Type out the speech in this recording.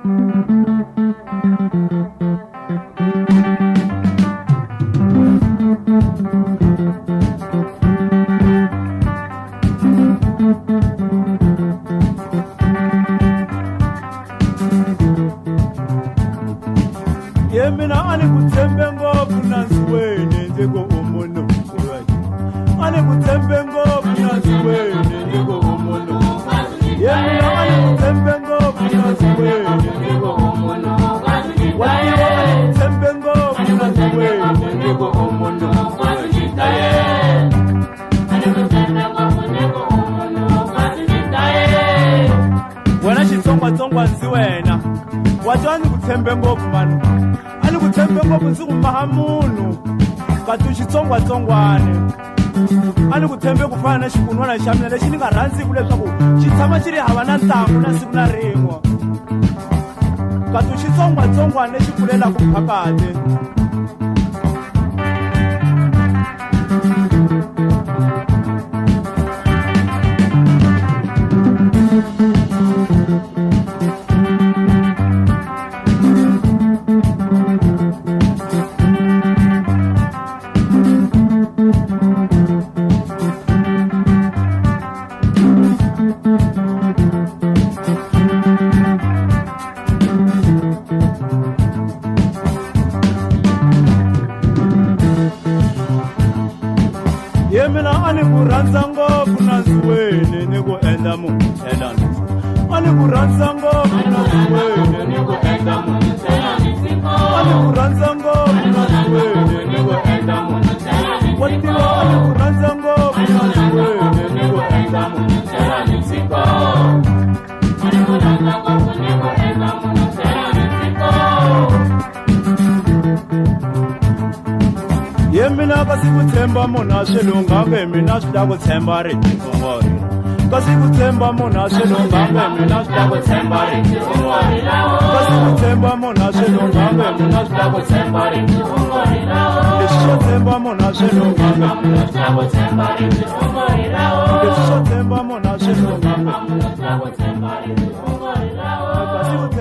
Yemina ani kutembe ngopfu nansiweni ndiko umuntu ani kutembe ngopfu nansiweni ndiko umuntu Yemina ani kutembe ngopfu nansiweni ndiko umuntu Watiwa ani kutembe ngopfu nansiweni ndiko umuntu Wena chitsongwatsongwa nsiwena Watu ani kutembe ngopfu manu Ani kutembe ngopfu nsikumbaha munhu Kati xitsongwatsongwane Ani kutembe kufana na xikun'wana xa mina lexi ni nga rhandziku leswaku xi tshama xi ri hava na ntangu na siku na rin'we Kati xitsongwatsongwane lexi kulelaku phakati Yemina ani kurhandza ngopfu nansiweni ni ku endla munhu thelani Ani kurhandza ngopfu nansiweni ni ku endla munhu thelani Ani kurhandza ngopfu nansiweni ni ku endla munhu thelani Watiwa ani kurhandza ngopfu nansiweni ni ku endla munhu thelani Ani kurhandza ngopfu ni ku endla munhu thelani Yemina kasi kutsemba munhu a swilungange mina swi ta ku tshemba ritingo Kasi kutsemba munhu a swilungange mina swi ta ku tshemba ritingo Kasi kutsemba munhu a swilungange mina swi ta ku tshemba ritingo Leswi swo tsemba munhu a swilungange mina swi ta ku tshemba ritingo Leswi swo tsemba munhu a swilungange mina swi ta ku tshemba ritingo